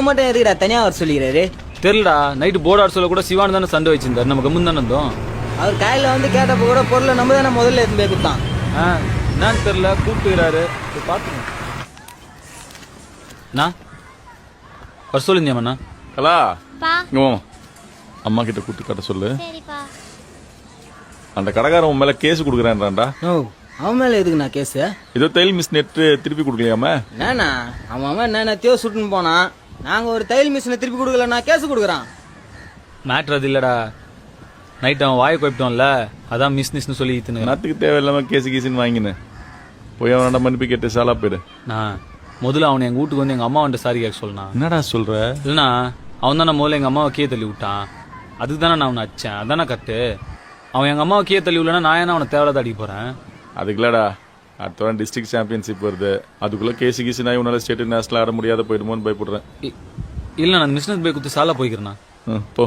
மட்டும் எதுக்குடா தனியா அவர் சொல்லிக்கிறாரு? தெரியலடா, நைட்டு போர்டு ஆட சொல்ல கூட சிவான் தானே சண்டை வச்சிருந்தாரு, நம்ம கம்முன்னு தானே இருந்தோம். அவர் காலையில் வந்து கேட்டப்ப கூட பொருளை நம்ம தானே முதல்ல எடுத்து போய் கொடுத்தான். என்னன்னு தெரியல, கூப்பிட்டுக்கிறாரு. பார்த்துங்க வர சொல்லிருந்தியாமண்ணா. கலா அம்மா கிட்ட கூப்பிட்டு கட்ட சொல்லு. அந்த கடைக்காரன் உன் மேல கேஸ் கொடுக்குறேன்றான்டா. அவன் மேல எதுக்கு நான் கேஸ்? ஏதோ தையல் மிஸ் நெட்டு திருப்பி கொடுக்கலையாம? நானா அவன் என்னத்தையோ சுட்டுன்னு போனான். நாங்க ஒரு தையல் மிஷினை திருப்பி கொடுக்கல, நான் கேஸ் கொடுக்குறான். மேட்ரு அது இல்லடா, நைட் அவன் வாயை குழப்பிட்டோம்ல, அதான் மிஸ்னு சொல்லி நாட்டுக்கு தேவையில்லாம கேசு கீசுன்னு வாங்கினேன். போய் அவனோட மன்னிப்பு கேட்டு சாலா போயிடு. நான் முதல்ல அவனை எங்க வீட்டுக்கு வந்து எங்க அம்மா வந்துட்டு சாரி கேட்க சொல்லணும். என்னடா சொல்ற? இல்லைண்ணா, அவன் தானே முதல்ல எங்க அம்மாவை கீழே தள்ளி விட்டான், அதுக்கு தானே நான் அவனை அடிச்சேன். அதானே கட்டு. அவன் எங்க அம்மாவை கீழே தள்ளி விடலன்னா நான் ஏன்னா அவனை தேவையில்லாத அடிக்க போறேன். அதுக்குலடா அடுத்த வாரம் டிஸ்ட்ரிக்ட் சாம்பியன்ஷிப் வருது, அதுக்குள்ள கேசு கீசு நான் இவனால ஸ்டேட் நேஷனல் ஆட முடியாத போயிடுமோன்னு பயப்படுறேன். இல்ல நான் மிஷினரி போய் குத்து சாலா போய்க்கிறேண்ணா. போ.